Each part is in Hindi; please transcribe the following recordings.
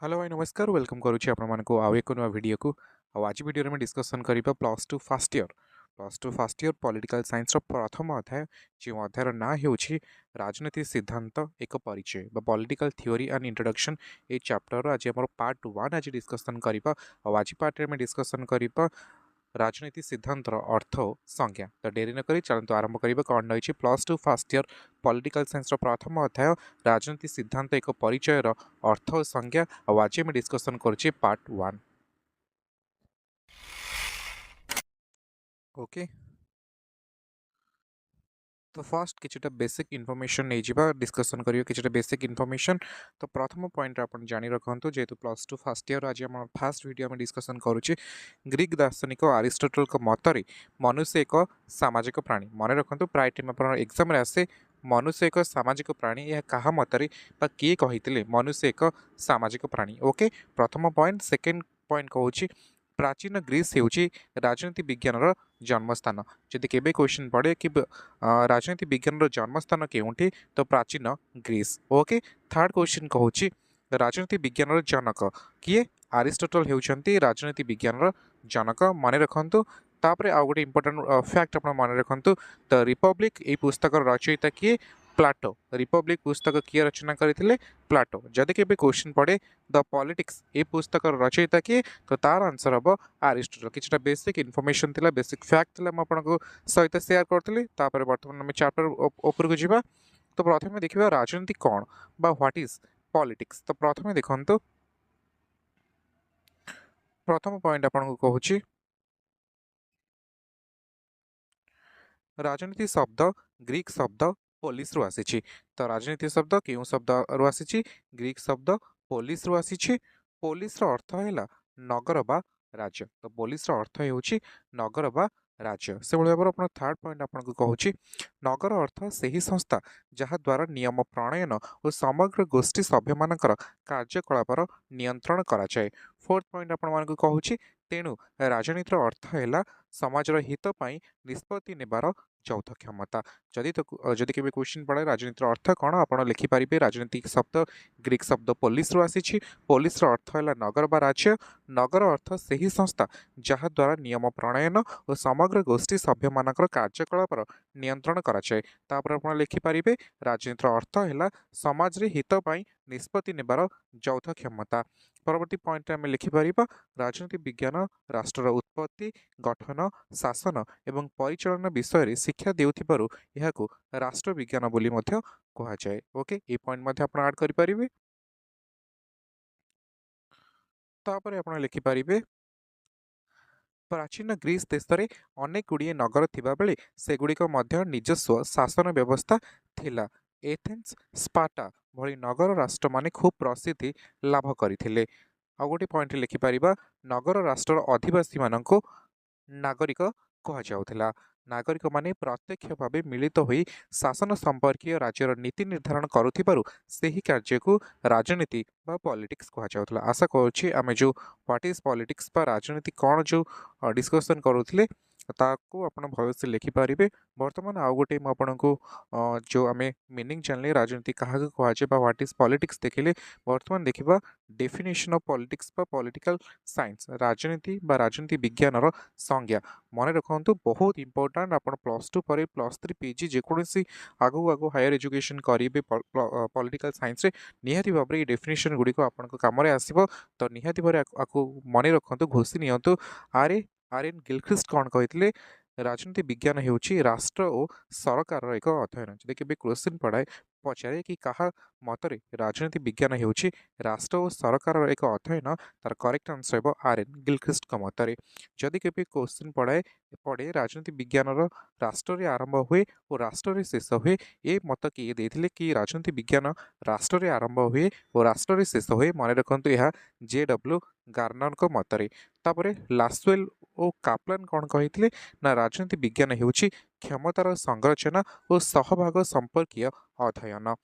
हेलो भाई नमस्कार वेलकम करुच्ची आपको आउ एक नुआ वीडियो को आज वीडियो में डिस्कसन करिबा plus two fast year political science प्रथम अध्याय जो अध्यायर ना होउछि राजनीति सिद्धांत एक परिचय बा political theory and introduction A chapter आज हमर पार्ट 1 आज डिस्कसन करिबा आज पार्ट में डिस्कसन करिबा राजनीति सिद्धांत अर्थ और संज्ञा तो डेरी नक चलते आरंभ करवा कौन रही plus two fast year political science प्रथम अध्याय राजनीति सिद्धांत एक परिचय अर्थ और संज्ञा आज मैं डिस्कसन कर पार्ट 1 ओके। तो फास्ट किछटा बेसिक इनफॉरमेशन नहीं जावा डिस्कसन करियो किछटा बेसिक इनफॉरमेशन। तो प्रथम पॉइंट आपण जानि रखंतु जेतु प्लस टू फास्ट इयर आज हम फास्ट वीडियो में डिस्कसन करूची ग्रीक दार्शनिक अरिस्टोटल को मतरे मनुष्य एक सामाजिक प्राणी मन रखंतु प्राय टाइम आपण एग्जाम रे आसे मनुष्य एक सामाजिक प्राणी यह कहा मतरे बा किए कहितले मनुष्य एक सामाजिक प्राणी। ओके प्रथम पॉइंट। सेकेंड पॉइंट कहूची प्राचीन ग्रीस होउची राजनीति विज्ञान जन्मस्थान। जदि केबे क्वेश्चन पड़े कि राजनीति विज्ञान जन्मस्थान केउंठी तो प्राचीन ग्रीस। ओके थर्ड क्वेश्चन कहूची राजनीति विज्ञान जनक किए अरिस्टोटल हेउचंती राजनीति विज्ञान जनक मन रखंतु। तापरे आ गोटे इंपोर्टेंट फैक्ट आपण मन रखंतु द रिपब्लिक ए पुस्तक रचयिता किए प्लाटो। रिपब्लिक पुस्तक किए रचना करथिले प्लाटो। जदि केबे क्वेश्चन पड़े द पॉलिटिक्स ए पुस्तक रचयिता किए तो तार आंसर हम अरिस्टोटल। किछटा बेसिक इनफॉरमेशन थिला बेसिक फैक्ट थिला म आपनको सहित शेयर करथिले। तापर वर्तमान हम चैप्टर ऊपर को जिबा। तो प्रथमे देखिबा राजनीति कोन बा व्हाट इज पॉलिटिक्स। तो प्रथमे देखंतु प्रथम पॉइंट आपनको कहूची राजनीति शब्द ग्रीक शब्द पोलिस रु आसीछि। तो राजनीति शब्द केउ शब्द रु आसीछि ग्रीक शब्द पोलिस रु आसीछि। पोलिस रो अर्थ हैला नगर बा राज्य। तो पोलिस रो अर्थ हेउछि नगर बा राज्य। से भली भाବରେ आपण थर्ड पॉइंट आपनको कहूछि नगर अर्थ सेही संस्था जहा द्वारा नियम प्रणयन और समग्र गोष्ठी सभ्य मानकर कार्यकलापर नियंत्रण करा जाए। फोर्थ पॉइंट आपण मानको कहूछि तेणु राजनीतिर अर्थ हैला समाजर हित पई निष्पत्ति नेबार चौथ क्षमता। जदि केबे क्वेश्चन पड़े राजनीतिर अर्थ कौन आप लिखिपारे राजनीतिक शब्द ग्रीक शब्द पोलिस रु आसीछि। पोलिस रो अर्थ है नगर बा राज्य। नगर अर्थ सेही संस्था जहा द्वारा नियम प्रणयन और समग्र गोष्ठी सभ्य मानकर कार्यकलापर नियंत्रण कराए। तापर आप लिखिपारे राजनीतिर अर्थ है समाज रे हित पई निष्पत्ति नेबार चौथ क्षमता। परवर्ती पॉइंट आम लिखिपर राजनीति विज्ञान राष्ट्र उत्पत्ति गठन शासन एवं परिचालन विषय रे शिक्षा देउथिबारु एहाकु राष्ट्र विज्ञान बोली मध्य कहा जाए। ओके ए पॉइंट मध्य आपण ऐड करि परिबे। तापर आपण लिखि परिबे प्राचीन ग्रीस देश में अनेक गुड़िए नगर थिबा बेले सेगुड़िक मध्य निजस्व शासन व्यवस्था थिला। एथेन्स स्पार्टा भली नगर राष्ट्र माने खूब प्रसिद्धि लाभ करथिले। आ गोटे पॉइंट लिखिपर नगर राष्ट्र अधिवासी मानक नागरिक कह जाउथिला। नागरिक माने प्रत्यक्ष भाव मिलित होई शासन संपर्कीय राज्यर नीति निर्धारण करुथिबारु सेही कार्य को राजनीति बा पॉलिटिक्स कह जाउथिला। आशा करूछि आमे जो व्हाट इज पॉलिटिक्स बा राजनीति कौन जो डिस्कसन करुथिले ताकू आपण भलसे लिखिपारे। बर्तमान आउ गोटे आपको जो आम मीनिंग जानले राजनीति क्या कहुचे व्हाट इज पॉलिटिक्स देखिले। बर्तमान देखा डेफिनेशन ऑफ पॉलिटिक्स बा पॉलिटिकल साइंस राजनीति बा राजनीति विज्ञान संज्ञा मन रखु बहुत इंपोर्टाट। आप प्लस टू पर प्लस थ्री पीजी जेकोसी आगू आगू हायर एजुकेशन करेंगे पॉलिटिकल साइंस निहाती भाव में डेफिनेशन गुड़िक आप कम आसो। तो निहाती भाव मन रखु घोषी नियंतु आर एन गिलख्रिस्ट कौन कहते राजनीति विज्ञान होउछि राष्ट्र और सरकार एक अध्ययन। जदि केबे क्वेश्चन पड़ाए पचारे कि कहा मतरे राजनीति विज्ञान होउछि राष्ट्र और सरकार एक अध्ययन तार करेक्ट आंसर हेबो आर एन गिलख्रिस्ट का मतरे। जदि केबे क्वेश्चन पड़े राजनीति विज्ञान राष्ट्र रे आरंभ हुए और राष्ट्र रे शेष हुए ए मत किए देथिले कि राजनीति विज्ञान राष्ट्र रे आरंभ हुए और राष्ट्र रे शेष हुए मन रखंतु यह जे.डब्ल्यू. गार्नर को मतरे। तापरे लास्वेल और काप्लान कौन कहते ना राजनीति विज्ञान होउछि क्षमतार संरचना और सहभाग संपर्कीय अध्ययन।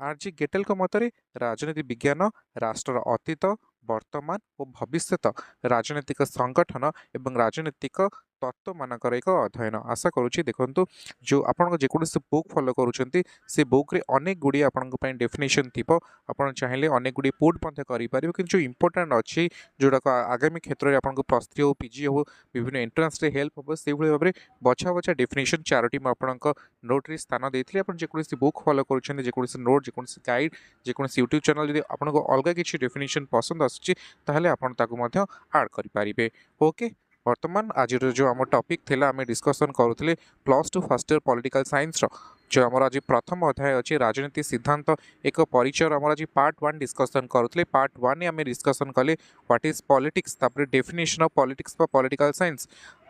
आरजी गेटेल को मतरे राजनीति विज्ञान राष्ट्र अतीत वर्तमान और भविष्यत राजनीतिक संगठन एवं राजनीतिक तत्व मानकर एक अध्ययन। आशा करुँची देखंतु जो आपण जेकोसी बुक फॉलो करूछंती से बुक रे अनेक गुडी आपन पई डेफिनेशन थिबो। आपण चाहिले अनेक गुडी पुट पन्थे करि पारिबो, किंतु जो इम्पोर्टेंट अछि जोडा आगामी क्षेत्र रे आपन प्लस 3 हो पीजी हो विभिन्न एंट्रेंस रे हेल्प हो से भली भाबरे बछा बछा डेफिनेशन चारोटी म आपन नोट रे स्थान देथिले। आपण जेकोसी बुक फॉलो करूछंती, जेकोसी नोट, जेकोसी गाइड, जेकोसी यूट्यूब चैनल जदि आपन अलगा किछि डेफिनेशन पसंद आछि ताहले आपन ताकू मध्य ऐड करि पारिबे। ओके, वर्तमान आज जो आम टॉपिक थिला आम डिस्कसन करूले plus 2 first year political science जो आम आज प्रथम अध्याय अच्छी राजनीति सिद्धांत एक परिचय आम आज पार्ट 1 डिस्कसन करूले। पार्ट 1 आम डिस्कसन कले व्हाट इज पॉलिटिक्स, तापर डेफिनेशन ऑफ पॉलिटिक्स बा पॉलिटिकल साइंस।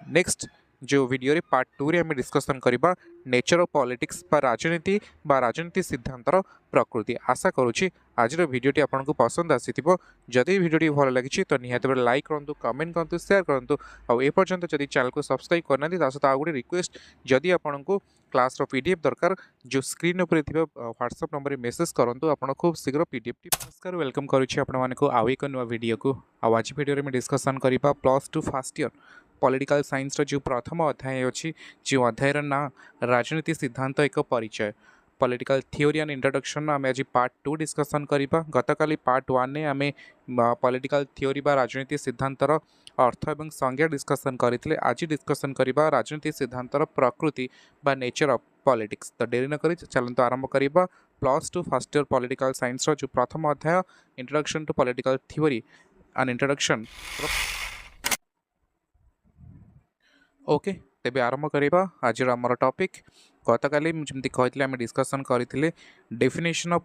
नेक्स्ट जो वीडियो रे पार्ट 2 रे आम डिस्कसन करबा नेचर ऑफ पॉलिटिक्स बा राजनीति सिद्धांतर प्रकृति। आशा करुँची आज वीडियोटी आपको पसंद आसीथिबो। जदि वीडियोटी भल लगी तो निहाती भाबरे लाइक करंतु, कमेंट करंतु, शेयर करंतु। आ ए पर्यंत जदि चैनल को सब्सक्राइब करना ता सहित आ गोटे रिक्वेस्ट, जदि आपको क्लास रो पीडीएफ दरकार जो स्क्रीन ऊपर थिबा व्हाट्सएप नंबर रे मेसेज करंतु, आपण खूब शीघ्र पीडीएफ टी। नमस्कार, वेलकम करूछि आपण मानको आउ एक नुवा वीडियो को। आज वीडियो रे मैं डिस्कशन करिबा plus 2 first year political science रो जो प्रथम अध्याय अछि, जो अध्याय रा ना राजनीति सिद्धांत एक परिचय, पॉलिटिकल थ्योरी एंड इंट्रोडक्शन आम आज पार्ट 2 डिस्कसन करिबा। गतकाली पार्ट 1 ने आम पॉलिटिकल थ्योरी बा राजनीति सिद्धांतर अर्थ एवं संज्ञा डिस्कसन करथिले। आज डिस्कसन करिबा राजनीति सिद्धांतर प्रकृति बा नेचर ऑफ पॉलिटिक्स। तो देरी न करी चलंतु आरंभ करिबा plus 2 first year political science रो जो प्रथम अध्याय introduction to political theory and introduction. Okay, तेबे आरंभ करिबा आज आमर टॉपिक। गतकाली जमती कहते आम डिस्कसन करथिले डेफिनेशन ऑफ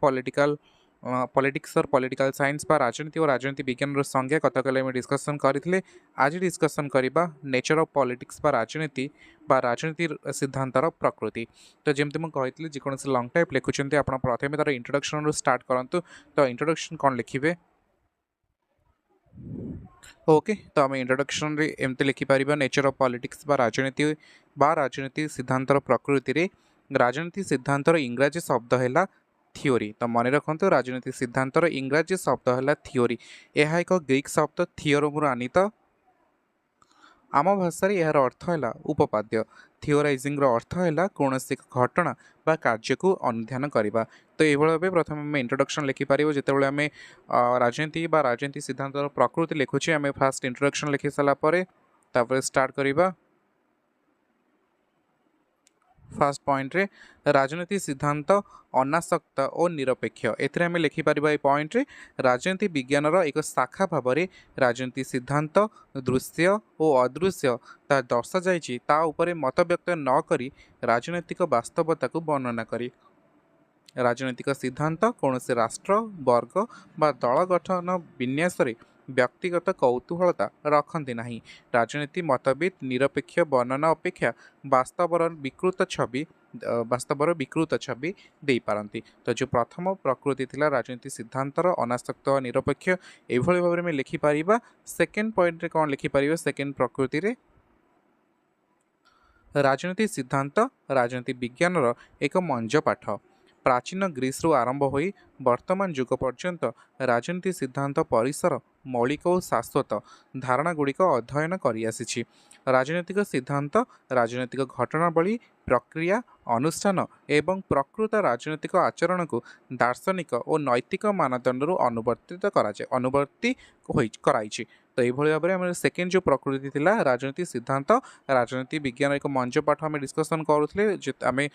पॉलिटिक्स और पॉलिटिकल साइंस बा राजनीति और राजनीति विज्ञान संज्ञा गतकाली आम डिस्कसन करथिले। आज डिस्कसन करिबा नेचर ऑफ पॉलिटिक्स बा राजनीति सिद्धांतर प्रकृति। तो जमती मुझे कहती जेकोसी लॉन्ग टाइप लिखुंट आप प्रथम तार इंट्रोडक्शन स्टार्ट करंतु। तो इंट्रोडक्शन कौन लिखिबे? ओके, तो आम इंट्रोडक्शन रे एमती लिखिपर नेचर ऑफ पॉलिटिक्स बा राजनीति सिद्धांतर प्रकृति रे। राजनीति सिद्धांतर इंग्राजी शब्द है थियोरी। तो मन रखु राजनीति सिद्धांतर इंग्राजी शब्द है थियोरी। यह एक ग्रीक शब्द थियोरम आनीत। आम भाषा यार अर्थ है उपपाद्य। थियोराइजिंग अर्थ है कौन सी घटना बा कार्य को अनुध्यान करने। तो ये भाव प्रथम आम इंट्रोडक्शन लिखिपर जिते आम राजनीति बा राजनीति सिद्धांत प्रकृति लिखुचे। आम फास्ट इंट्रोडक्शन लिखि सारापर स्टार्ट करवा। फास्ट पॉइंट रे राजनीति सिद्धांत अनासक्त और निरपेक्ष। एथरे लिखिपर पॉइंट रे राजनीति विज्ञान एक शाखा भाव में राजनीति सिद्धांत दृश्य और अदृश्य ता दर्शा जाइछि ता उपरे मत व्यक्त न करी राजनैतिक वास्तवता को वर्णना करी। राजनैतिक सिद्धांत कौन से राष्ट्र वर्ग बा दल गठन विन्यास रे व्यक्तिगत कौतूहलता रखती नहीं। राजनीति मतभेद निरपेक्ष वर्णना अपेक्षा वास्तवर विकृत छवि दे पारती। तो जो प्रथम प्रकृति थिला राजनीति सिद्धांतर अनासक्त और निरपेक्ष, एभली भाव में लिखिपर। सेकेंड पॉइंट रे कौन लिखिपर? सेकेंड प्रकृति रे राजनीति सिद्धांत राजनीति विज्ञान एक मंज पाठ। प्राचीन ग्रीस रु आरंभ हो वर्तमान युग पर्यंत राजनीति सिद्धांत परिसर मौलिक और शाश्वत धारणा गुड़िक अध्ययन करिआसी। राजनैतिक सिद्धांत राजनैतिक घटनावली प्रक्रिया अनुष्ठान एवं प्रकृत राजनैतिक आचरण को दार्शनिक और नैतिक मानदंड अनुवर्तित कराई। तो ये भाव में सेकेंड जो प्रकृति थिला राजनीति सिद्धांत राजनीति विज्ञान एक मंच पाठ आम डिस्कसन करूले। आम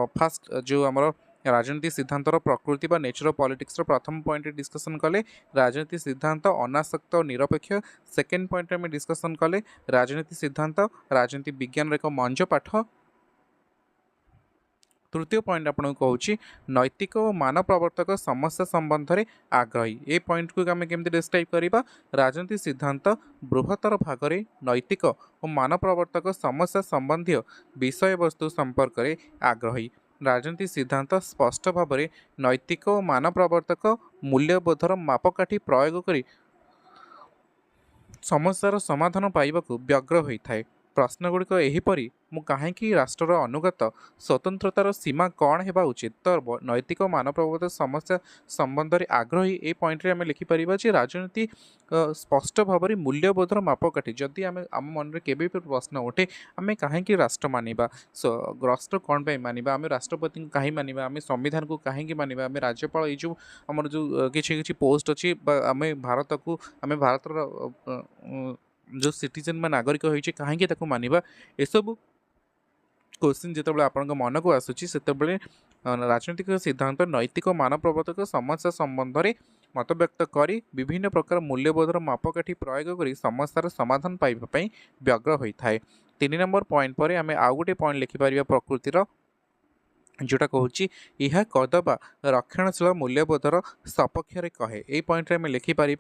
फास्ट जो आमर राजनीति सिद्धांतर प्रकृति बा नेचर ऑफ पॉलिटिक्स प्रथम पॉइंट डिस्कसन कले राजनीति सिद्धांत अनासक्त और निरपेक्ष। सेकेंड पॉइंट में डिस्कसन कले राजनीति सिद्धांत राजनीति विज्ञान एक मंच पाठ। तृतीय पॉइंट आपको कहूँ नैतिक और मान प्रवर्तक समस्या संबंध में आग्रही। ए पॉइंट को आम केमती डिस्क्राइब करवा? राजनीति सिद्धांत बृहत्तर भाग में नैतिक और मान प्रवर्तक समस्या संबंधी विषय वस्तु संपर्क में आग्रही। राजनीति सिद्धांत स्पष्ट भाव में नैतिक और मान प्रवर्तक मूल्यबोधर मापकाठी प्रयोग कर समस्यार समाधान पाइबाकू व्यग्र होता है। ପ୍ରଶ୍ନଗୁଡ଼ିକ ଏହିପରି ମୁଁ କାହିଁକି ରାଷ୍ଟ୍ରର ଅନୁଗତ ସ୍ୱତନ୍ତ୍ରତାର ସୀମା କ'ଣ ହେବା ଉଚିତ ତ ନୈତିକ ମାନପ୍ରବୋଧ ସମସ୍ୟା ସମ୍ବନ୍ଧରେ ଆଗ୍ରହୀ ଏ ପଏଣ୍ଟରେ ଆମେ ଲେଖିପାରିବା ଯେ ରାଜନୀତି ସ୍ପଷ୍ଟ ଭାବରେ ମୂଲ୍ୟବୋଧର ମାପକାଠି ଯଦି ଆମେ ଆମ ମନରେ କେବେ ବି ପ୍ରଶ୍ନ ଉଠେ ଆମେ କାହିଁକି ରାଷ୍ଟ୍ର ମାନିବା ରାଷ୍ଟ୍ର କ'ଣ ପାଇଁ ମାନିବା ଆମେ ରାଷ୍ଟ୍ରପତିଙ୍କୁ କାହିଁ ମାନିବା ଆମେ ସମ୍ବିଧାନକୁ କାହିଁକି ମାନିବା ଆମେ ରାଜ୍ୟପାଳ ଏଇ ଯେଉଁ ଆମର ଯେଉଁ କିଛି କିଛି ପୋଷ୍ଟ ଅଛି ବା ଆମେ ଭାରତର ଯେଉଁ ସିଟିଜେନ୍ ବା ନାଗରିକ ହୋଇଛି କାହିଁକି ତାକୁ ମାନିବା ଏସବୁ क्वेश्चन जितेबाला आपण मन को आसूची सेतेबेले राजनीतिक सिद्धांत नैतिक मानप्रवर्तक समस्या संबंध में मत व्यक्त करी विभिन्न प्रकार मूल्यबोधर मापकाठी प्रयोग कर समस्यार समाधान पाइबापी व्यग्र होता है। 3 नंबर पॉइंट पर आम आउ गोटे पॉइंट लिखिपर प्रकृतिर जोटा कहूँ यह कदबा रक्षणशील मूल्यबोधर सपक्ष कहे यही पॉइंट आम लिखिपर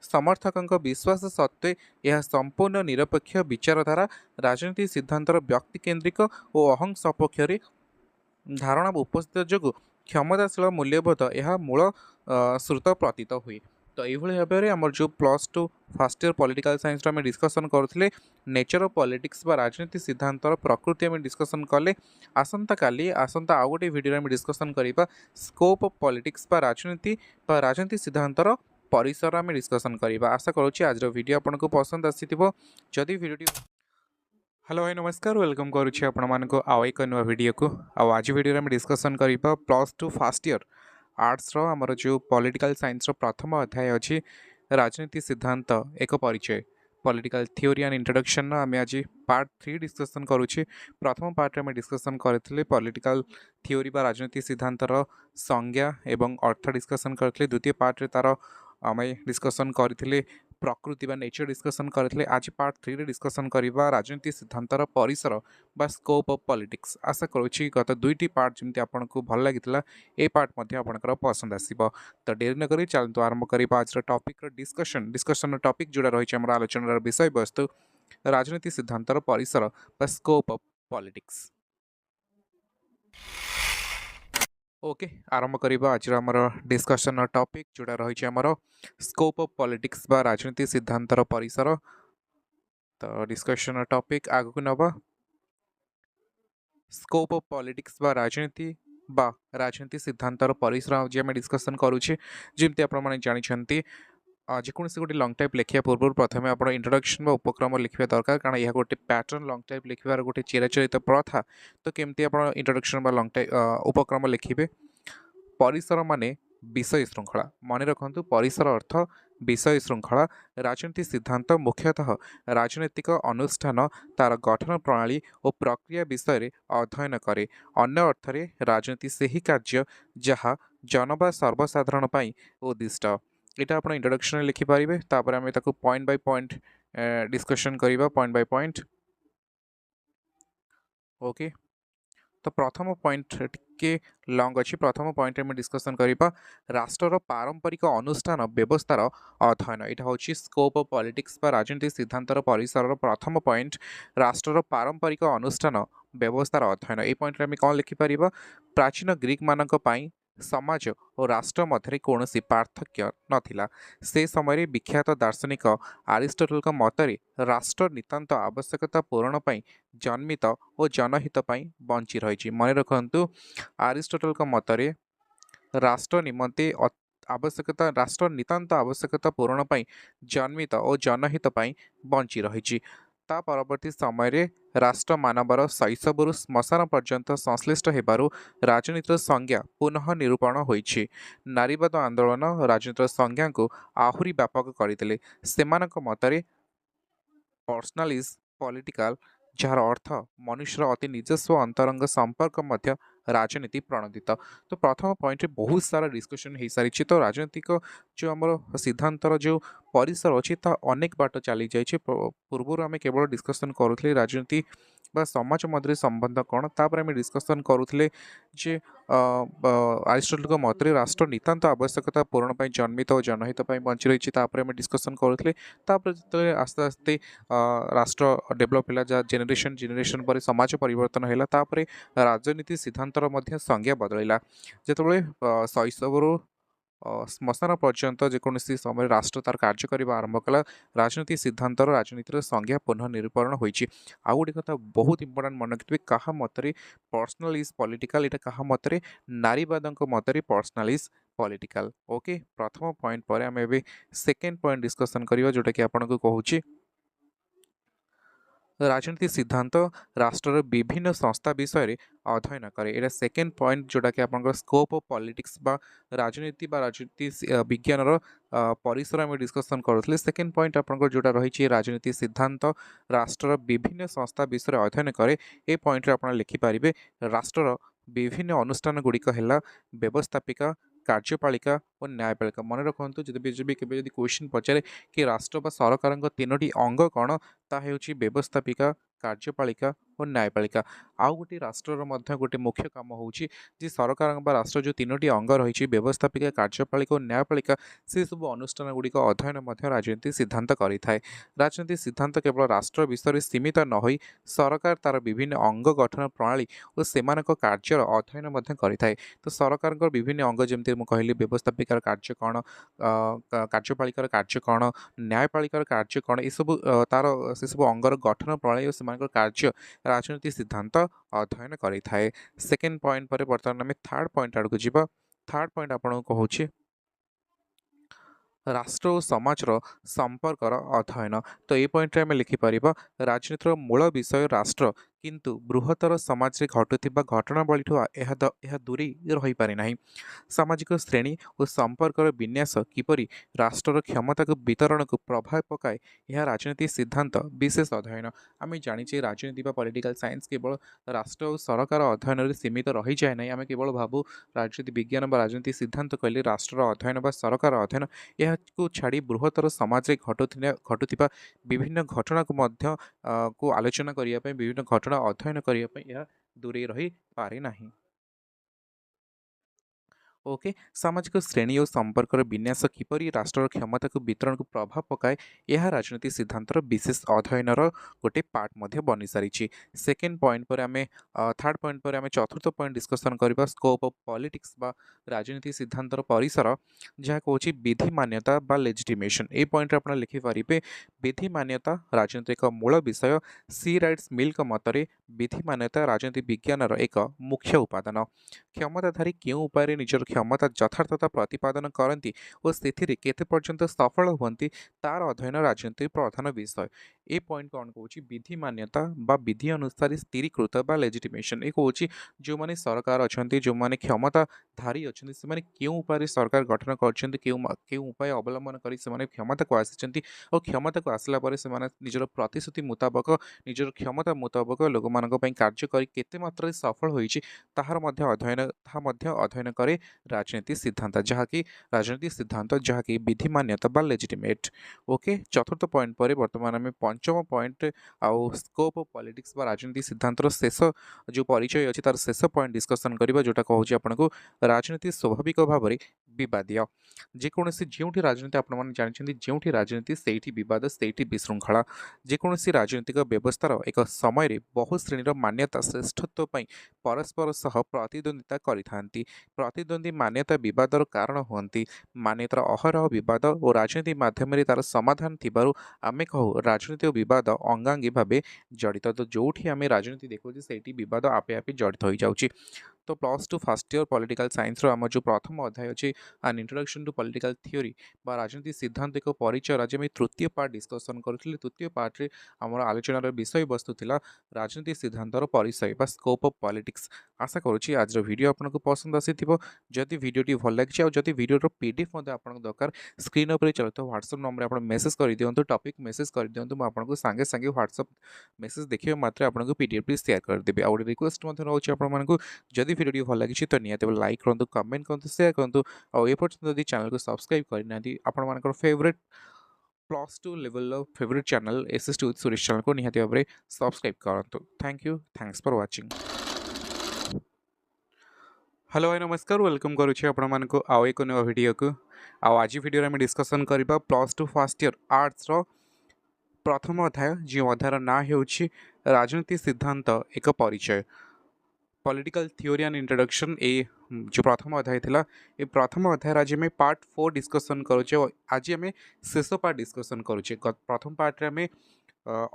समर्थकों विश्वास सत्वे यह संपूर्ण निरपेक्ष विचारधारा राजनीति सिद्धांतर व्यक्ति केन्द्रिक और अहं सपक्ष धारणा उपस्थित जो क्षमताशील मूल्यबोध यह मूल श्रुत प्रतीत हुए। तो ये भाव में आम जो +2 फर्स्ट ईयर पॉलिटिकल साइंस आम डिस्कसन करुले नेचर ऑफ पॉलिटिक्स बा राजनीति सिद्धांतर प्रकृति आम डिस्कसन कले आसंता काली आसंता आउ गोटे वीडियो आम डिस्कसन करवा स्कोप ऑफ पॉलिटिक्स बा राजनीति सिद्धांतर परिसर आम डिस्कसन करवा। आशा करुँच आज वीडियो आपको पसंद आसीथिबो। जदि वीडियो हेलो भाई नमस्कार वेलकम करुँच आपको आउ एक नुआ वीडियो को आज वीडियो आम डिस्कसन करवा +2 फर्स्ट ईयर आर्ट्स आमर जो पॉलिटिकल साइंस प्रथम अध्याय अच्छी राजनीति सिद्धांत एक परिचय पॉलिटिकल थ्योरी एंड इंट्रोडक्शन आम आज पार्ट 3 डिस्कसन करुँचे। प्रथम पार्ट में डिस्कसन करते पॉलिटिकल थ्योरी बा राजनीति सिद्धांतर संज्ञा एवं अर्थ डिस्कसन करते। द्वितीय पार्ट तार आम डिस्कसन करते प्रकृति बा नेचर डिस्कसन करते। आज पार्ट 3 रे डिस्कसन करवा राजनीति सिद्धांतर परिसर बा स्कोप ऑफ पॉलिटिक्स। आशा करुँच गत दुईटी पार्ट जमी आपको भल लगी ए पार्ट आपंकर पसंद आसो। तो डेरी नक चलते आरंभ करवा आज टॉपिक डिस्कशन टॉपिक जोड़ा रही है आलोचनार विषय वस्तु राजनीति सिद्धांतर परिसर बा स्कोप ऑफ पॉलिटिक्स। ओके आरंभ करवा आज आमर डिस्कशन टॉपिक जोड़ा रही है स्कोप ऑफ पॉलिटिक्स बा राजनीति सिद्धांतर परिसर। तो डिस्कशन टॉपिक आगक नवा स्कोप ऑफ पॉलिटिक्स बा राजनीति सिद्धांतर परिसर आज आम डिस्कसन करुचे। जमती आपने जानते जेकोसी गोटे लंग टाइप लिखा पूर्व प्रथम आप इंट्रोडक्शन व उपक्रम लिखा दरकार कारण यह गोटे पैटर्न लंग टाइप लिखार गोटे चिराचरित प्रथा। तो केमती आप इंट्रोडक्शन लंग टाइप उपक्रम लिखे परिसर माने विषय श्रृंखला मन रखु परिसर अर्थ विषय श्रृंखला राजनीति सिद्धांत मुख्यतः राजनीतिक अनुष्ठान तार गठन प्रणाली और प्रक्रिया विषय अध्ययन करे। अन्य अर्थरे राजनीति से ही कार्य जहाँ जन बा सर्वसाधारण उद्दिष्ट। यहाँ आप इंट्रोडक्शन लिखिपारे तापर आम पॉइंट बाय पॉइंट डिस्कशन करवा पॉइंट बाय पॉइंट। ओके तो प्रथम पॉइंट टिके लंग अच्छी प्रथम पॉइंट में डिस्कसन करवा राष्ट्र पारंपरिक अनुष्ठान व्यवस्थार अध्ययन। यहाँ हूँ स्कोप ऑफ पॉलिटिक्स बा राजनीति सिद्धांतर परिसर प्रथम पॉइंट राष्ट्र पारंपरिक अनुष्ठान व्यवस्थार अध्ययन। ये पॉइंट में कौन लिखिपर प्राचीन ग्रीक मानक समाज और राष्ट्र मध्य कौन पार्थक्य नथिला। से समय विख्यात दार्शनिक आरिस्टोटल मतरे राष्ट्र नितांत आवश्यकता पूरण पाई जन्मित और जनहित पाई बंची रही। मन रखु आरिस्टोटल मतरे राष्ट्र निमंते आवश्यकता राष्ट्र नितांत आवश्यकता पूरण पाई जन्मित और जनहित पाई बंची रही। ता परवर्ती समय राष्ट्र मानवर शैशव श्मशान पर्यंत संश्लिष्ट हेबारु राजनीतिर संज्ञा पुनः निरूपण होइछि। नारीवाद आंदोलन राजनीतिर संज्ञा को आहुरी व्यापक करथिले। सेमानक मतरे पर्सनल इज पॉलिटिकल जार अर्थ मनुष्यर अति निजस्व अंतरंग संपर्क मध्य राजनीति प्रणोदित। तो प्रथम पॉइंट बहुत सारा डिस्कशन हो सारी। तो राजनीतिक जो आम सिद्धांतर जो परिसर अच्छी अनेक बाट चली जाइए। पूर्व आम केवल डिस्कसन करुले राजनीति बा समाज मध्य संबंध कौन तापर आम डिस्कसन करुले जे आरिस्टोटल मतरे राष्ट्र नितांत आवश्यकता पूरण पाई जन्मित और जनहित बंची रही। आम डिस्कसन करुले जो आस्ते आस्ते राष्ट्र डेभलप है जेनेरेशन जेनेरेशन पर समाज परिवर्तन है राजनीति सिद्धांतर संज्ञा बदलैला। जिते शैशव ଶ୍ମଶାନ ପର୍ଯ୍ୟନ୍ତ ଯେକୌଣସି ସମୟରେ ରାଷ୍ଟ୍ର ତାର କାର୍ଯ୍ୟ କରିବା ଆରମ୍ଭ କଲା। ରାଜନୀତି ସିଦ୍ଧାନ୍ତର ରାଜନୀତିର ସଂଜ୍ଞା ପୁନଃ ନିରୂପରଣ ହୋଇଛି। ଆଉ ଗୋଟେ କଥା ବହୁତ ଇମ୍ପୋର୍ଟାଣ୍ଟ ମନେ ରଖିଥିବେ, କାହା ମତରେ ପର୍ସନାଲ ଇଜ୍ ପଲିଟିକାଲ, ଏଇଟା କାହା ମତରେ ନାରୀବାଦଙ୍କ ମତରେ ପର୍ସନାଲ ଇଜ୍ ପଲିଟିକାଲ। ଓକେ, ପ୍ରଥମ ପଏଣ୍ଟ ପରେ ଆମେ ଏବେ ସେକେଣ୍ଡ ପଏଣ୍ଟ ଡିସ୍କସନ୍ କରିବା, ଯେଉଁଟାକି ଆପଣଙ୍କୁ କହୁଛି राजनीति सिद्धांत राष्ट्र विभिन्न संस्था विषय अध्ययन करे। एटा सेकेंड पॉइंट जोटा कि आपन स्कोप ऑफ पॉलिटिक्स बा राजनीति विज्ञान परिसर आम डिस्कसन करुले। सेकेंड पॉइंट आपन जोटा रही राजनीति सिद्धांत राष्ट्र विभिन्न संस्था विषय अध्ययन करे। ए पॉइंट आप लिखिपारे राष्ट्र विभिन्न अनुष्ठान गुड़िक है व्यवस्थापिका, कार्यपालिका और न्यायपालिका। मन रखु जब भी क्वेश्चन पचारे कि राष्ट्र बा सरकार तीनोटी अंग कौन, ताहा हेउछि व्यवस्थापिका, कार्यपालिका और न्यायपालिका। आउ गोटे राष्ट्र गोटे मुख्य काम होउछि जे सरकार बा राष्ट्र जो तीनोटी अंग रही व्यवस्थापिका, कार्यपालिका और न्यायपालिका, से सब अनुष्ठान गुड़िक अध्ययन राजनीति सिद्धांत करें। राजनीति सिद्धांत केवल राष्ट्र विषय सीमित न होई सरकार तार विभिन्न अंग गठन प्रणाली और सेमानक कार्यर अध्ययन करें। तो सरकार विभिन्न अंग जमी मुझे कहली व्यवस्थापिकार कार्य कौन, कार्यपालिकार कार्य कौन, न्यायपालिकार कार्य कौन, ये सब तार से सब अंगर गठन प्रणाली और से कार्य राजनीति सिद्धांत अध्ययन करें। सेकेंड पॉइंट पर बर्तमान आम थर्ड पॉइंट आड़ को जीवा। थर्ड पॉइंट आपको कहूँ राष्ट्र और समाजर संपर्कर अध्ययन। तो ये पॉइंट आम लिखिपर राजनीतिर मूल विषय राष्ट्र, किंतु बृहत्तर समाज रे घटुथिबा घटनावली यह दूरी रही पारे नाही। सामाजिक श्रेणी और संपर्कर विन्यास किपरि राष्ट्र क्षमता को वितरण को प्रभाव पकाए, यह राजनीति सिद्धांत विशेष अध्ययन। आम जानी राजनीति पॉलिटिकल साइंस केवल राष्ट्र और सरकार अध्ययन में सीमित रही जाए ना। आम केवल भावु राजनीति विज्ञान व राजनीति सिद्धांत कहले राष्ट्र अध्ययन व सरकार अध्ययन, यह को छाड़ी बृहत्तर समाज रे घटुथिबा विभिन्न घटना को आलोचना करिया पे, विभिन्न घटना अध्ययन करिया पे यह दूरे रही पारे नाही। ओके, सामाजिक श्रेणी और संपर्क विन्यास किपरि राष्ट्र क्षमता को वितरण को प्रभाव पकाए, यह राजनीति सिद्धांतर विशेष अध्ययन गोटे पार्ट बनी सारी। सेकेंड पॉइंट पर आम थर्ड पॉइंट पर आम चतुर्थ पॉइंट डिस्कसन करबा स्कोप ऑफ पॉलिटिक्स बा राजनीति सिद्धांतर परिसर, जहाँ कहूँ विधि मान्यता बा लेजिटिमेशन। ए पॉइंट आप लिखिपारे विधि मान्यता राजनीति एक मूल विषय। सी राइट्स मिल मतरे विधि मान्यता राजनीति विज्ञान एक मुख्य उपादान। क्षमताधारी क्यों उपाय निजर क्षमता यथार्थता प्रतिपादन करती और से केते पर्यंत सफल हुंती तार अध्ययन राजनीति प्रधान विषय। ए पॉइंट कौन कहूँ विधि मान्यता बा विधि अनुसार स्थिरीकृत बा लेजिटिमेशन। ये कहूँ जो मैंने सरकार अच्छा, जो मैंने क्षमताधारी अच्छा, से क्यों उपाय सरकार गठन कर उपाय अवलंबन कर क्षमता को आसी और क्षमता को आसला निजर प्रतिश्रुति मुताबक निजर क्षमता मुताबक लोक मान कार्य करते मात्रा सफल होइछि ताहार अध्ययन करे राजनीति सिद्धांत, जहाँकि राजनीति सिद्धांत जहाँकि विधि मान्यता बा लेजिटिमेट। ओके, चतुर्थ पॉइंट पर बर्तमान आम पंचम पॉइंट आउ स्कोप ऑफ पॉलिटिक्स बा राजनीति सिद्धांतर शेष जो परिचय अच्छी तार शेष पॉइंट डिस्कसन करबा, जोटा कहूँ आपको राजनीति स्वाभाविक भाव में विवादीय। जेकोसी जोटी राजनीति आपने जानते जोटी राजनीति से बद से विशृंखला। जेकोसी राजनीतिक व्यवस्थार एक समय बहु श्रेणीर मान्यता श्रेष्ठत्व परस्पर सह प्रतिद्वंदिता करिथांती। प्रतिद्वंदी मान्यता विवादर कारण हुंती। मान्यतार अहरह विवाद और राजनीति माध्यम तार समाधान थिबारु आमे कहू राजनीति और विवाद अंगांगी भावे जड़ित। तो जोठी आमे राजनीति देखो सेठी विवाद आपे आपे जड़ित हो जाउची। तो +2 फर्स्ट ईयर पॉलिटिकल साइंस आम जो प्रथम अध्याय अच्छे an introduction to political theory बा राजनीति सिद्धांत एक परिचय आज आम तृतीय पार्ट डिस्कसन करुँ। तृतीय पार्ट रे आम आलोचनार विषय वस्तु थिला राजनीति सिद्धांतर परिचय बा स्कोप ऑफ पॉलिटिक्स। आशा करुँची आज वीडियो आपको पसंद आसीथिबो। जदि वीडियोटी भल लगी जदि वीडियोर पीडीएफ आपको दरकार स्क्रीन उपर चलता व्हाट्सएप नंबर आप मेसेज कर दिंतु, टॉपिक मेसेज कर दिंतु, मुझे आपको सांगे सांगे व्हाट्सएप मेसेज देखिए मात्र आपको पीडीएफ शेयर करदेवी। आउ रिक्वेस्ट रोचे आपको जदि वीडियो भल लगी तो निहाती लाइक करूँ, कमेंट करूँ, शेयर करूँ। और ये पर्यटन जब चैनल को सब्सक्राइब करना आपण favourite +2 level favourite channel SST with Suresh channel को निहाती भाव में सब्सक्राइब करूँ। Thank you, thanks for watching. Hello भाई नमस्कार, वेलकम करुच्छे आपको आउ एक नया वीडियो को। आज वीडियो में डिस्कसन करबा +2 फर्स्ट ईयर आर्ट्स प्रथम अध्याय, जो अध्यायर ना हो राजनीति सिद्धांत एक परिचय। पॉलिटिकल थ्योरी एंड इंट्रोडक्शन ए जो प्रथम अध्याय थिला ए प्रथम अध्याय आज आम पार्ट 4 डिस्कसन करुचे और आज आम शेष पार्ट डिस्कसन करुचे प्रथम पार्ट रे आम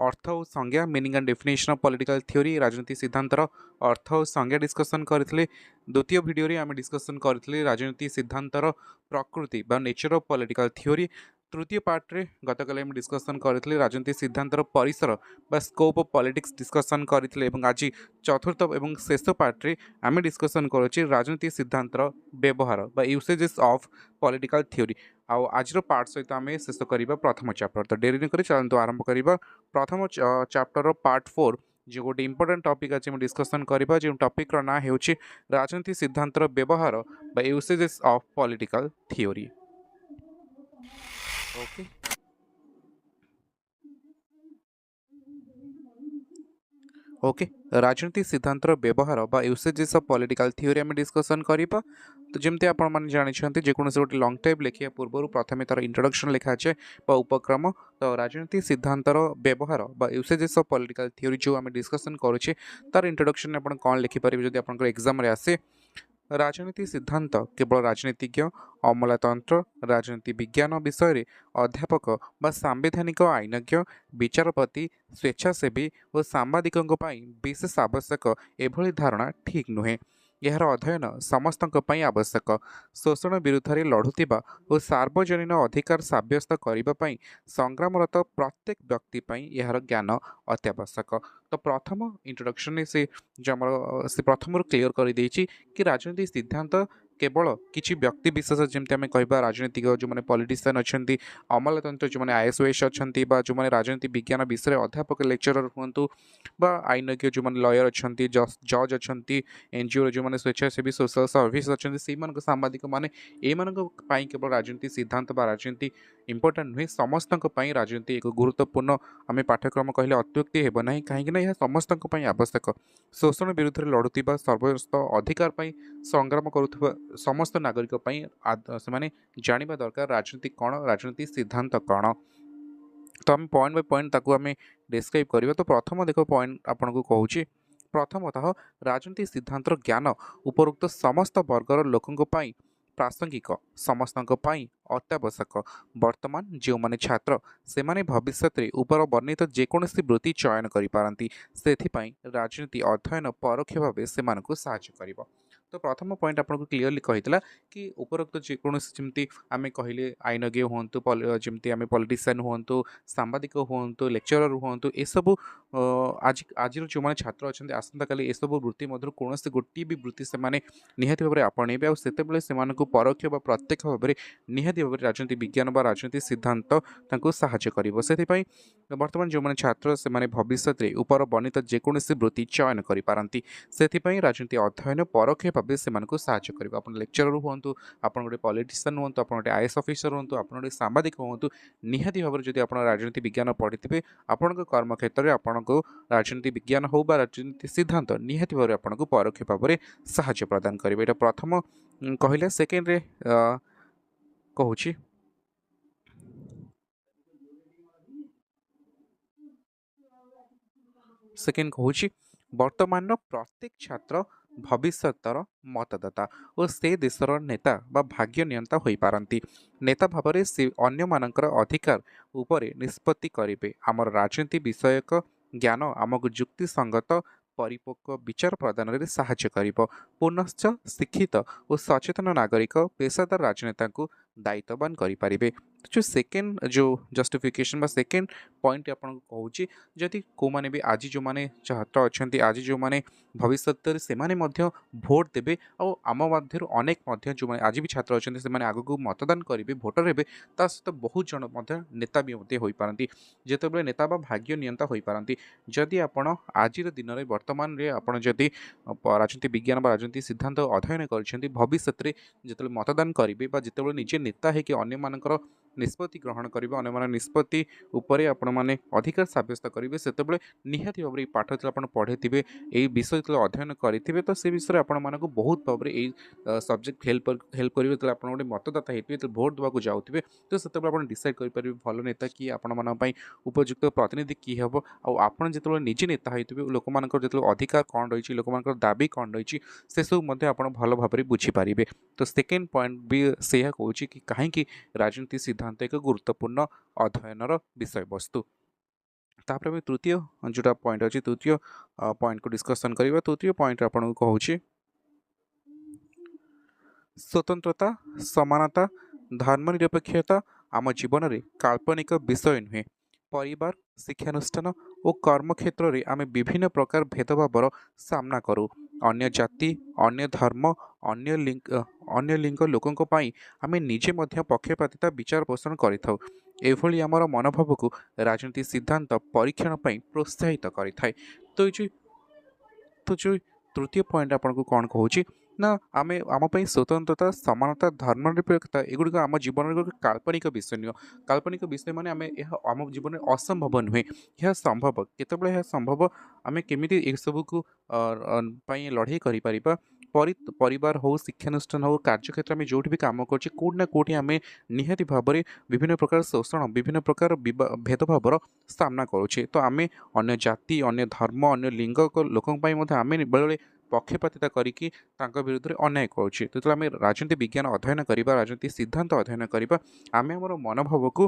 अर्थ और संज्ञा meaning and definition of political theory राजनीति सिद्धांतर अर्थ और संज्ञा डिस्कसन करथिले द्वितीय वीडियो रे आम डिस्कसन करथिले राजनीति सिद्धांतर प्रकृति बा नेचर ऑफ पॉलिटिकल थ्योरी तृतीय पार्ट रे गतकाल आम डिस्कसन करथिले राजनीति सिद्धांतर परिसर बा स्कोप ऑफ पॉलिटिक्स डिस्कसन करथिले एवं आज चतुर्थ एवं शेष पार्ट रे आम डिस्कसन करुचे राजनीति सिद्धांतर व्यवहार बा यूसेजेस ऑफ पॉलिटिकल थ्योरी आज पार्ट सहित आम शेष करवा प्रथम चैप्टर तो डेरी नहीं चलते आरंभ करवा प्रथम चैप्टर पार्ट 4 जो गोटे इंपोर्टेंट टॉपिक आज डिस्कसन करवा जो टॉपिक ना हो राजनीति सिद्धांतर व्यवहार बा usages of political theory. Okay okay राजनीति सिद्धांतर व्यवहार बा यूसेजेस ऑफ पॉलिटिकल थ्योरी आम डिस्कसन करवा तो जमती आपण मैंने जानते जेकोसी गोटे लंग टाइप लिखा पूर्व प्रथम तार इंट्रोडक्शन लिखा है उपक्रम तो राजनीति सिद्धांतर व्यवहार बा यूसेजेस ऑफ पॉलिटिकल थ्योरी जो आम डिस्कसन करुचे तार इंट्रोडक्शन आप कौन लिखिपारे जब आप एग्जाम आसे राजनीति सिद्धांत केवल राजनीतिज्ञ अमलातंत्र राजनीति विज्ञान विषय अध्यापक बा सांविधानिक आईनज्ञ विचारपति स्वेच्छासेवी और सांबादिकों विशेष आवश्यक एभली धारणा ठीक नुहे यार अध्ययन समस्तों पई आवश्यक शोषण विरुद्ध में लड़ुवा और सार्वजनीन अधिकार सब्यस्त करने संग्रामरत प्रत्येक व्यक्ति यार ज्ञान अत्यावश्यक तो प्रथम इंट्रोडक्शन से जो आम से प्रथम क्लीयर कर देछि कि राजनीति सिद्धांत केवल किसी व्यक्ति विशेष जमी आम कह राजनीतिक जो मैंने पॉलिटिशियन अच्छा अमलतंत्र जो मैंने आईएएस अच्छा जो मैंने राजनीति विज्ञान विषय अध्यापक लेक्चरर हूँ बा आईनज्ञ जो मैंने लॉयर अच्छा जज अच्छा एनजीओ जो मैंने स्वेच्छासेवी सोशल सर्विस अच्छा से सांबादिक मैंने ये केवल राजनीति सिद्धांत बा राजनीति इंपोर्टाट नुहे समस्त राजनीति एक गुरुत्वपूर्ण आम पाठ्यक्रम कहले अत्युक्ति हेब ना कहीं यह समस्त आवश्यक शोषण विरुद्ध में लड़ुवा सर्वस्त अधिकार संग्राम करुवा समस्त नागरिक से जानिबा दरकार राजनीति कौन राजनीति सिद्धांत कौन तो आम पॉइंट बाय पॉइंट ताकू आम डिस्क्राइब करवा तो प्रथम देख पॉइंट आपन को कहूँ प्रथमतः राजनीति सिद्धांत ज्ञान उपरोक्त समस्त वर्गर लोकों प्रासंगिक समस्त अत्यावश्यक वर्तमान जो माने छात्र से माने भविष्य में ऊपर वर्णित जेकोसी वृत्ति चयन करिपारंती सेथिपाई राजनीति अध्ययन परोक्ष भाव से साहाय्य करिबो। तो प्रथम पॉइंट आपको क्लीयरली कही कि उपरोक्त जेकोसी जमी आम कहले आईनज्ञ हूँ जमी आम पॉलिटिशियन हूँ सांबादिक हूँ लेक्चरर हूँ ये सब आज आज जो मैंने छात्र अच्छा आसंता काली सब वृत्ति मध्य कौन गोटे भी वृत्ति से निहाती भाव में आपणेबे आते परोक्ष बा प्रत्यक्ष भाव में निहाती भाव में राजनीति विज्ञान बा राजनीति सिद्धांत साहाय्य करिबो। सेथिपाई वर्तमान जो मैंने छात्र से भविष्य में ऊपर वर्णित जेकोसी वृत्ति चयन करिपारंती सेथिपाई राजनीति अध्ययन परोक्ष भाव से साहाय्य करिबो। आपण लेक्चरर हूँ आप गोटे पॉलिटिशियन हूँ आप गोटे आईएएस ऑफिसर हूँ आप गोटे सांबादिक हूँ निहाती भाव में जब आप राजनीति विज्ञान पढ़ी थे आपण कर्म क्षेत्र में आपण को राजनीति विज्ञान हो बा राजनीति सिद्धांत निहाती भाव में आपको परोक्ष भाव में साहाय्य प्रदान करेंगे। ये प्रथम कहले सेकेंड रे कहूँ सेकेंड कहूँ वर्तमान प्रत्येक छात्र भविष्यतर मतदाता और से देशर नेता बा भाग्य नियंता हो पारंती नेता भाव में से अन्य मानकर अधिकार उपरे निष्पत्ति करेंगे। आमर राजनीति विषयक ज्ञान आमको जुक्ति संगत परिपक्व विचार प्रदान में साहाय्य करिबो। पुनश्च शिक्षित और सचेतन नागरिक पेशादार राजनेता को दायित्ववान करें। जो सेकेंड जो जस्टिफिकेशन बा सेकेंड पॉइंट आपको कहूँ जदि को माने भी आज जो माने छात्र अच्छा आज जो माने भविष्य से भोट देवे आम मध्य अनेक जो माने आज भी छात्र अच्छा से आगू मतदान करेंगे भोटर हे सहित बहुत जन नेता भी हो पारती जिते नेता बा भाग्य नियंता हो पारती जदि आपण आज दिन में वर्तमान रे आपण जदि राजनीति विज्ञान बा राजनीति सिद्धांत अध्ययन कर भविष्य में जिते मतदान करेंगे जिते निजे नेता है कि अन्य मानकर ନିଷ୍ପତ୍ତି ଗ୍ରହଣ କରିବେ, ଅନ୍ୟମାନଙ୍କ ନିଷ୍ପତ୍ତି ଉପରେ ଆପଣମାନେ ଅଧିକାର ସାବ୍ୟସ୍ତ କରିବେ, ସେତେବେଳେ ନିହାତି ଭାବରେ ଏଇ ପାଠ ଯେତେବେଳେ ଆପଣ ପଢ଼ିଥିବେ, ଏଇ ବିଷୟ ଯେତେବେଳେ ଅଧ୍ୟୟନ କରିଥିବେ, ତ ସେ ବିଷୟରେ ଆପଣମାନଙ୍କୁ ବହୁତ ଭାବରେ ଏଇ ସବଜେକ୍ଟ ହେଲ୍ପ କରିବେ। ଯେତେବେଳେ ଆପଣ ଗୋଟେ ମତଦାତା ହେଇଥିବେ, ଯେତେବେଳେ ଭୋଟ ଦେବାକୁ ଯାଉଥିବେ, ତ ସେତେବେଳେ ଆପଣ ଡିସାଇଡ଼ କରିପାରିବେ ଭଲ ନେତା କିଏ, ଆପଣମାନଙ୍କ ପାଇଁ ଉପଯୁକ୍ତ ପ୍ରତିନିଧି କିଏ ହେବ। ଆଉ ଆପଣ ଯେତେବେଳେ ନିଜେ ନେତା ହେଇଥିବେ, ଲୋକମାନଙ୍କର ଯେତେବେଳେ ଅଧିକାର କ'ଣ ରହିଛି, ଲୋକମାନଙ୍କର ଦାବି କ'ଣ ରହିଛି, ସେସବୁ ମଧ୍ୟ ଆପଣ ଭଲ ଭାବରେ ବୁଝିପାରିବେ। ତ ସେକେଣ୍ଡ ପଏଣ୍ଟ ବି ସେଇଆ କହୁଛି କି କାହିଁକି ରାଜନୀତି ସିଦ୍ଧାନ୍ତ ଏକ ଗୁରୁତ୍ୱପୂର୍ଣ୍ଣ ଅଧ୍ୟୟନର ବିଷୟବସ୍ତୁ। ତାପରେ ଆମେ ତୃତୀୟ ଯେଉଁଟା ପଏଣ୍ଟ ଅଛି, ତୃତୀୟ ପଏଣ୍ଟକୁ ଡିସ୍କସନ୍ କରିବା। ତୃତୀୟ ପଏଣ୍ଟ ଆପଣଙ୍କୁ କହୁଛି ସ୍ୱତନ୍ତ୍ରତା, ସମାନତା, ଧର୍ମନିରପେକ୍ଷତା ଆମ ଜୀବନରେ କାଳ୍ପନିକ ବିଷୟ ନୁହେଁ। ପରିବାର, ଶିକ୍ଷାନୁଷ୍ଠାନ ଓ କର୍ମକ୍ଷେତ୍ରରେ ଆମେ ବିଭିନ୍ନ ପ୍ରକାର ଭେଦଭାବର ସାମ୍ନା କରୁ। ଅନ୍ୟ ଜାତି, ଅନ୍ୟ ଧର୍ମ, ଅନ୍ୟ ଲିଙ୍ଗ ଲୋକଙ୍କ ପାଇଁ ଆମେ ନିଜେ ମଧ୍ୟ ପକ୍ଷପାତିତା ବିଚାର ପୋଷଣ କରିଥାଉ। ଏଭଳି ଆମର ମନୋଭାବକୁ ରାଜନୀତି ସିଦ୍ଧାନ୍ତ ପରୀକ୍ଷଣ ପାଇଁ ପ୍ରୋତ୍ସାହିତ କରିଥାଏ। ତ ଯେଉଁ ତୃତୀୟ ପଏଣ୍ଟ ଆପଣଙ୍କୁ କ'ଣ କହୁଛି ନା ଆମେ ଆମ ପାଇଁ ସ୍ୱତନ୍ତ୍ରତା, ସମାନତା, ଧର୍ମନିରପେକ୍ଷତା ଏଗୁଡ଼ିକ ଆମ ଜୀବନର ଗୋଟେ କାଳ୍ପନିକ ବିଷୟ ନୁହଁ। କାଳ୍ପନିକ ବିଷୟ ମାନେ ଆମେ ଏହା ଆମ ଜୀବନରେ ଅସମ୍ଭବ ନୁହେଁ, ଏହା ସମ୍ଭବ। କେତେବେଳେ ଏହା ସମ୍ଭବ, ଆମେ କେମିତି ଏସବୁକୁ ପାଇଁ ଲଢ଼େଇ କରିପାରିବା। ପରିବାର ହେଉ, ଶିକ୍ଷାନୁଷ୍ଠାନ ହେଉ, କାର୍ଯ୍ୟକ୍ଷେତ୍ର ଆମେ ଯେଉଁଠି ବି କାମ କରୁଛେ, କେଉଁଠି ନା କେଉଁଠି ଆମେ ନିହାତି ଭାବରେ ବିଭିନ୍ନ ପ୍ରକାର ଶୋଷଣ, ବିଭିନ୍ନ ପ୍ରକାର ଭେଦଭାବର ସାମ୍ନା କରୁଛେ। ତ ଆମେ ଅନ୍ୟ ଜାତି, ଅନ୍ୟ ଧର୍ମ, ଅନ୍ୟ ଲିଙ୍ଗ ଲୋକଙ୍କ ପାଇଁ ମଧ୍ୟ ଆମେ ବେଳେବେଳେ ପକ୍ଷପାତିତା କରିକି ତାଙ୍କ ବିରୁଦ୍ଧରେ ଅନ୍ୟାୟ କରୁଛେ। ଯେତେବେଳେ ଆମେ ରାଜନୀତି ବିଜ୍ଞାନ ଅଧ୍ୟୟନ କରିବା, ରାଜନୀତି ସିଦ୍ଧାନ୍ତ ଅଧ୍ୟୟନ କରିବା, ଆମେ ଆମର ମନୋଭାବକୁ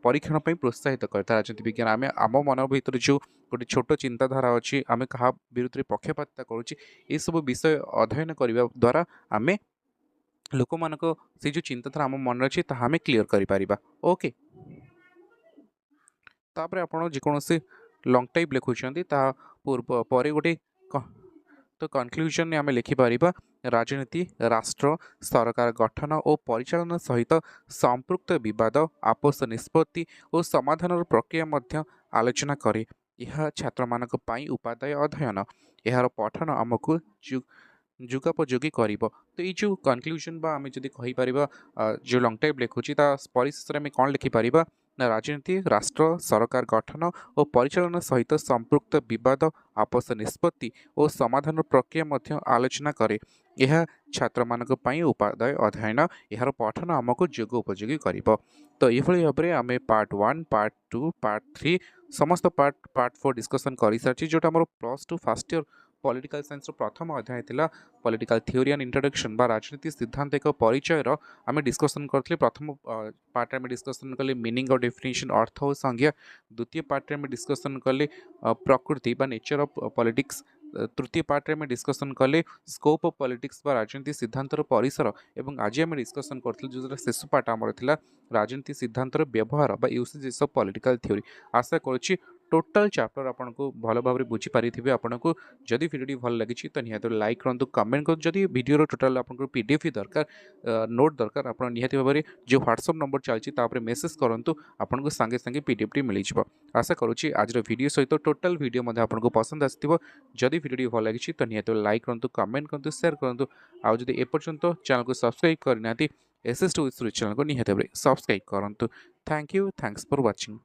ପରୀକ୍ଷଣ ପାଇଁ ପ୍ରୋତ୍ସାହିତ କରିଥାଏ ରାଜନୀତି ବିଜ୍ଞାନ। ଆମେ ଆମ ମନ ଭିତରେ ଯେଉଁ ଗୋଟେ ଛୋଟ ଚିନ୍ତାଧାରା ଅଛି, ଆମେ କାହା ବିରୁଦ୍ଧରେ ପକ୍ଷପାତିତା କରୁଛେ, ଏସବୁ ବିଷୟ ଅଧ୍ୟୟନ କରିବା ଦ୍ୱାରା ଆମେ ଲୋକମାନଙ୍କ ସେ ଯେଉଁ ଚିନ୍ତାଧାରା ଆମ ମନରେ ଅଛି ତାହା ଆମେ କ୍ଲିୟର କରିପାରିବା। ଓକେ, ତାପରେ ଆପଣ ଯେକୌଣସି ଲଙ୍ଗ ଟାଇପ୍ ଲେଖୁଛନ୍ତି ତାହା ପରେ ଗୋଟେ ତ କନକ୍ଲୁଜନରେ ଆମେ ଲେଖିପାରିବା ରାଜନୀତି ରାଷ୍ଟ୍ର, ସରକାର ଗଠନ ଓ ପରିଚାଳନା ସହିତ ସମ୍ପୃକ୍ତ ବିବାଦ, ଆପୋଷ ନିଷ୍ପତ୍ତି ଓ ସମାଧାନର ପ୍ରକ୍ରିୟା ମଧ୍ୟ ଆଲୋଚନା କରେ। ଏହା ଛାତ୍ରମାନଙ୍କ ପାଇଁ ଉପାଦାୟ ଅଧ୍ୟୟନ। ଏହାର ପଠନ ଆମକୁ ଯୁଗୋପଯୋଗୀ କରିବ। ତ ଏଇ ଯେଉଁ କନକ୍ଲୁଜନ୍ ବା ଆମେ ଯଦି କହିପାରିବା ଯେଉଁ ଲଙ୍ଗ ଟାଇପ୍ ଲେଖୁଛି ତା ପରିଶେଷରେ ଆମେ କ'ଣ ଲେଖିପାରିବା ନା ରାଜନୀତି ରାଷ୍ଟ୍ର, ସରକାର ଗଠନ ଓ ପରିଚାଳନା ସହିତ ସମ୍ପୃକ୍ତ ବିବାଦ, ଆପୋଷ ନିଷ୍ପତ୍ତି ଓ ସମାଧାନର ପ୍ରକ୍ରିୟା ମଧ୍ୟ ଆଲୋଚନା କରେ। ଏହା ଛାତ୍ରମାନଙ୍କ ପାଇଁ ଉପାଦାୟ ଅଧ୍ୟୟନ। ଏହାର ପଠନ ଆମକୁ ଯୋଗ ଉପଯୋଗୀ କରିବ। ତ ଏଇଭଳି ଭାବରେ ଆମେ ପାର୍ଟ 1, ପାର୍ଟ 2, ପାର୍ଟ 3 ସମସ୍ତ ପାର୍ଟ 4 ଡିସ୍କସନ୍ କରିସାରିଛି, ଯେଉଁଟା ଆମର +2 ଫାର୍ଷ୍ଟ ଇୟର ପଲିଟିକାଲ ସାଇନ୍ସର ପ୍ରଥମ ଅଧ୍ୟାୟ ଥିଲା। ପଲିଟିକାଲ ଥିଓରି ଆଣ୍ଡ ଇଣ୍ଟ୍ରୋଡକ୍ସନ୍ ବା ରାଜନୀତି ସିଦ୍ଧାନ୍ତ ଏକ ପରିଚୟର ଆମେ ଡିସ୍କସନ୍ କରିଥିଲେ। ପ୍ରଥମ ପାର୍ଟରେ ଆମେ ଡିସ୍କସନ୍ କଲେ ମିନିଂ ଅଫ୍ ଡେଫିନେସନ୍, ଅର୍ଥ ଓ ସଂଜ୍ଞା। ଦ୍ୱିତୀୟ ପାର୍ଟରେ ଆମେ ଡିସ୍କସନ୍ କଲେ ପ୍ରକୃତି ବା ନେଚର ଅଫ୍ ପଲିଟିକ୍ସ। ତୃତୀୟ ପାର୍ଟରେ ଆମେ ଡିସ୍କସନ୍ କଲେ ସ୍କୋପ୍ ଅଫ୍ ପଲିଟିକ୍ସ ବା ରାଜନୀତି ସିଦ୍ଧାନ୍ତର ପରିସର। ଏବଂ ଆଜି ଆମେ ଡିସ୍କସନ୍ କରିଥିଲୁ ଯେଉଁଟା ଶେଷ ପାର୍ଟ ଆମର ଥିଲା ରାଜନୀତି ସିଦ୍ଧାନ୍ତର ବ୍ୟବହାର ବା ୟୁସେଜେସ୍ ଅଫ୍ ପଲିଟିକାଲ ଥିଓରି। ଆଶା କରୁଛି ଟୋଟାଲ୍ ଚାପ୍ଟର ଆପଣଙ୍କୁ ଭଲ ଭାବରେ ବୁଝିପାରିଥିବେ। ଆପଣଙ୍କୁ ଯଦି ଭିଡ଼ିଓଟି ଭଲ ଲାଗିଛି ତ ନିହାତି ଲାଇକ୍ କରନ୍ତୁ, କମେଣ୍ଟ କରନ୍ତୁ। ଯଦି ଭିଡ଼ିଓର ଟୋଟାଲ୍ ଆପଣଙ୍କୁ PDF ଦରକାର, ନୋଟ୍ ଦରକାର, ଆପଣ ନିହାତି ଭାବରେ ଯେଉଁ ହ୍ୱାଟ୍ସଆପ୍ ନମ୍ବର ଚାଲିଛି ତା ଉପରେ ମେସେଜ୍ କରନ୍ତୁ, ଆପଣଙ୍କୁ ସାଙ୍ଗେ ସାଙ୍ଗେ PDFଟି ମିଳିଯିବ। ଆଶା କରୁଛି ଆଜିର ଭିଡ଼ିଓ ସହିତ ଟୋଟାଲ୍ ଭିଡ଼ିଓ ମଧ୍ୟ ଆପଣଙ୍କୁ ପସନ୍ଦ ଆସିଥିବ। ଯଦି ଭିଡ଼ିଓଟି ଭଲ ଲାଗିଛି ତ ନିହାତି ଲାଇକ୍ କରନ୍ତୁ, କମେଣ୍ଟ କରନ୍ତୁ, ସେୟାର କରନ୍ତୁ। ଆଉ ଯଦି ଏପର୍ଯ୍ୟନ୍ତ ଚ୍ୟାନେଲକୁ ସବସ୍କ୍ରାଇବ୍ କରିନାହାନ୍ତି, SS2 ଚ୍ୟାନେଲକୁ ନିହାତି ଭାବରେ ସବସ୍କ୍ରାଇବ୍ କରନ୍ତୁ। Thank you, thanks for watching.